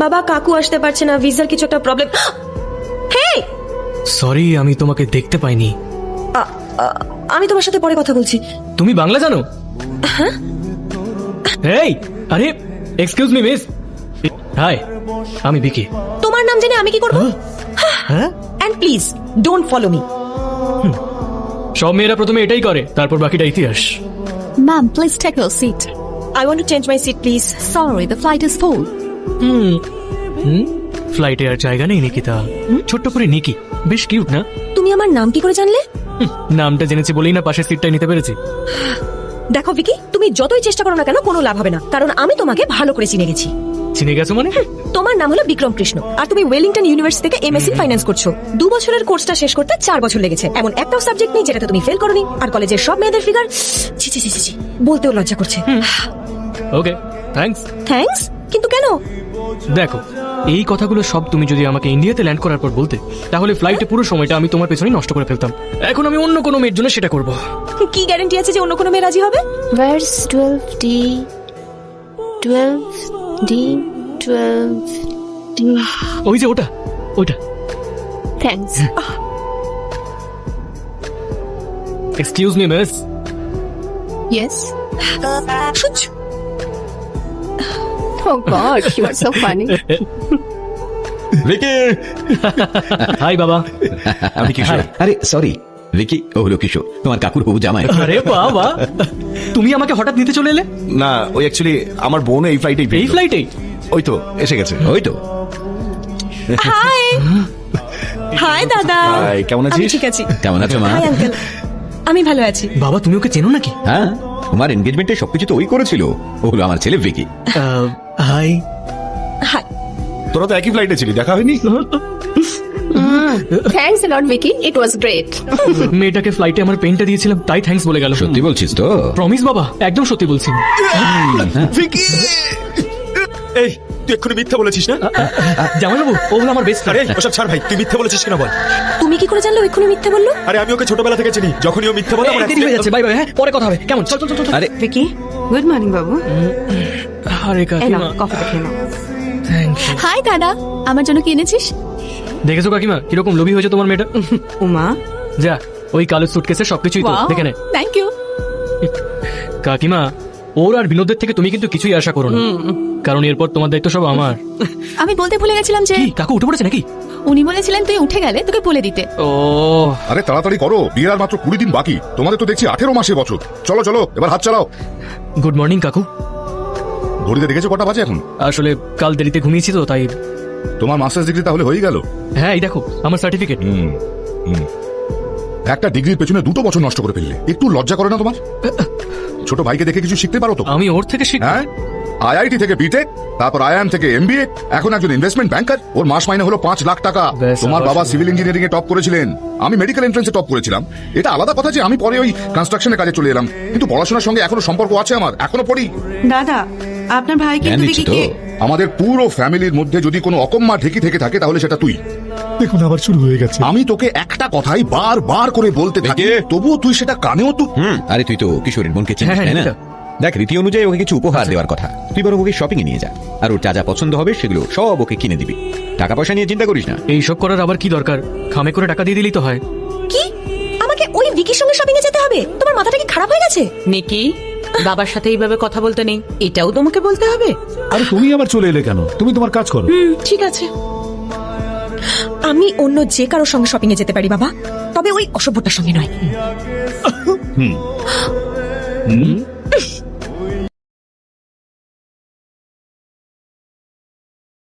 বাবা কাকু আসতে পারছে না, ভিসার কিছু একটা প্রবলেম। হেই, সরি আমি তোমাকে দেখতে পাইনি। আমি তোমার সাথে পরে কথা বলছি। তুমি বাংলা জানো? এই আরে এক্সকিউজ মি মিস। হাই, আমি বিকি। তোমার নাম জেনে আমি কি করব? হ্যাঁ, and please don't follow me. সব মেয়েরা প্রথমে এটাই করে, তারপর বাকিটা ইতিহাস। Ma'am, please take your seat. I want to change my seat please. Sorry, the flight is full. ফ্লাইটে আর জায়গা নেই নিকিতা। ছোট্ট করে নিকি, বেশ কিউট না? তুমি আমার নাম কি করে জানলে? নামটা জেনেছি বলেই না পাশের সিটটা নিতে পেরেছি। দেখো ভিকি, তুমি যতই চেষ্টা করো না কেন কোনো লাভ হবে না, কারণ আমি তোমাকে ভালো করে চিনে গেছি। চিনে গেছো মানে? তোমার নাম হলো বিক্রম কৃষ্ণ, আর তুমি ওয়েলিংটন ইউনিভার্সিটি থেকে এমএসসি ফাইন্যান্স করছো। 2 বছরের কোর্সটা শেষ করতে 4 বছর লেগেছে। এমন একটাও সাবজেক্ট নেই যেটাতে তুমি ফেল করোনি। আর কলেজের সব মেয়েদের ফিগার ছি ছি ছি ছি, বলতেও লজ্জা করছে। ওকে, থ্যাঙ্কস। থ্যাঙ্কস? কিন্তু কেন? দেখো, এই কথাগুলো সব তুমি যদি আমাকে ইন্ডিয়াতে ল্যান্ড করার পর বলতে, তাহলে ফ্লাইটে পুরো সময়টা আমি তোমার পেছনেই নষ্ট করে ফেলতাম। এখন আমি অন্য কোনো মেয়ের জন্য সেটা করব। কি গ্যারান্টি আছে যে অন্য কোনো মেয়ে রাজি হবে? Where's 12D? 12D? 12D? ওই যে ওটা ওইটা। Thanks. Excuse me miss. Yes? সূচ, Oh God, you are so funny. Vicky, hi বাবা। আমি কিশোর। আরে সরি ভিকি, ও হলো কিশোর, তোমার কাকুর হবু জামাই। আরে বাবা, তুমি আমাকে হঠাৎ নিতে চলে এলে? না, ওই অ্যাকচুয়ালি আমার বোন এই ফ্লাইটেই এই ফ্লাইটেই? ওই তো এসে গেছে। ওই তো। হাই। হাই দাদা। হাই, কেমন আমি আছিস? ঠিক আছি। কেমন আছো মা? হাই আঙ্কেল, আমি ভালো আছি। বাবা তুমি ওকে চেনো নাকি? হ্যাঁ, তোমার এনগেজমেন্টে সবকিছু তো ওই করেছিল। ও হলো আমার ছেলে ভিকি। হাই। হাই। তোরা তো একই ফ্লাইটে ছিলি, দেখা হয়নি? Thanks a lot, Vicky. It was great. মেয়েটাকে ফ্লাইটে আমার পেনটা দিয়েছিলাম, তাই থ্যাঙ্কস বলে গেল। সত্যি বলছিস তো? প্রমিস বাবা, একদম সত্যি বলছি। ভিকি, এই তুই এক্ষুনি মিথ্যা বলেছিস না? জামাইবাবু, ও হলো আমার বেস্ট আরে ফ্রেন্ড। ওসব ছাড় ভাই, তুই মিথ্যা বলেছিস কিনা বল। তুমি কি করে জানলে এক্ষুনি মিথ্যে বললো? আরে আমি ওকে ছোটবেলা থেকে চিনি, যখনই ও মিথ্যা বলে আমার দেরি হয়ে যাচ্ছে, বাই বাই। হ্যাঁ, পরে কথা হবে, কেমন? চল চল চল। আরে ভিকি, গুড মর্নিং বাবু। আরে এই কাকিমা, নাও কফিটা খেয়ে নাও। Thank you. Hi, দাদা। আমার জন্য কি এনেছিস? দেখেছো কাকিমা কিরকম লোভী হয়েছে তোমার মেয়েটা? উমা, যা, ওই কালো সুটকেসে সবকিছুই তো, Wow, দেখে নে। thank you. কাকিমা, ওর আর বিনোদের থেকে তুমি কিন্তু কিছুই আশা করো না, কারণ এরপর তোমার দায়িত্ব সব আমার। আমি বলতে ভুলে গেছিলাম যে কি কাকু উঠে পড়েছে নাকি? উনি বলেছিলেন তুই উঠে গেলে তোকে বলে দিতে। ও আরে তাড়াতাড়ি করো, বিয়ের আর মাত্র 20 দিন বাকি। তোমাদের তো দেখছি 18 মাসে বছর। চলো চলো, এবার হাত চালাও। গুড মর্নিং কাকু। ঘড়িতে দেখেছো কটা বাজে এখন? আসলে কাল দেরিতে ঘুমিয়েছি তো তাই। তোমার মাস্টার্স ডিগ্রি তাহলে হয়ে গেল? হ্যাঁ, এই দেখো আমার সার্টিফিকেট। একটা ডিগ্রির পেছনে 2 বছর নষ্ট করে ফেললে, একটু লজ্জা করে না তোমার? ছোট ভাইকে দেখে কিছু শিখতে পারো তো? আমি ওর থেকে শিখ। হ্যাঁ, আইআইটি থেকে বিটেক, তারপর আইআইএম থেকে এমবিএ, এখন একজন ইনভেস্টমেন্ট ব্যাংকার। ওর মাস মাইনে হলো 5 লাখ টাকা। ব্যাস, তোমার আবার বাবা শুরু। সিভিল ইঞ্জিনিয়ারিং এ টপ করেছিলেন, আমি মেডিকেল এন্ট্রান্সে টপ করেছিলাম। এটা আলাদা কথা যে আমি পরে ওই কনস্ট্রাকশনের কাজে চলে এলাম, কিন্তু পড়াশোনার সঙ্গে এখনো সম্পর্ক আছে আমার, এখনো পড়ি। দাদা আপনার ভাই জ্ঞান কিন্তু দিচ্ছি তো? ভিকিকে আমাদের পুরো ফ্যামিলির মধ্যে যদি কোনো অকম্মা ঢেকি থেকে থাকে তাহলে সেটা তুই। দেখুন আবার শুরু হয়ে গেছে। আমি তোকে একটা কথাই বারবার করে বলতে থাকি, তবুও তুই সেটা কানেও তো। আরে তুই তো কিশোরের বোনকে চিনিস, হ্যাঁ, তাই না? নিতা। দেখ, রীতি অনুযায়ী ওকে কিছু উপহার দেওয়ার কথা। তুই বরং ওকে শপিং এ নিয়ে যা, আর ওর যা যা পছন্দ হবে সেগুলো সব ওকে কিনে দিবি। টাকা পয়সা নিয়ে চিন্তা করিস না। এইসব করার আবার কি দরকার? খামে করে টাকা দিয়ে দিলেই তো হয়। কি আমাকে ওই ভিকির সঙ্গে শপিং এ যেতে হবে? তোমার মাথাটা কি খারাপ হয়ে গেছে? নিকি, বাবার সাথে এইভাবে কথা বলতে নেই, এটাও তোমাকে বলতে হবে? আরে তুমি আবার চলে এলে কেন? তুমি তোমার কাজ করো। ঠিক আছে। আমি অন্য যে কারোর সঙ্গে শপিং এ যেতে পারি বাবা, তবে ওই অসভ্যতার সঙ্গে নয়।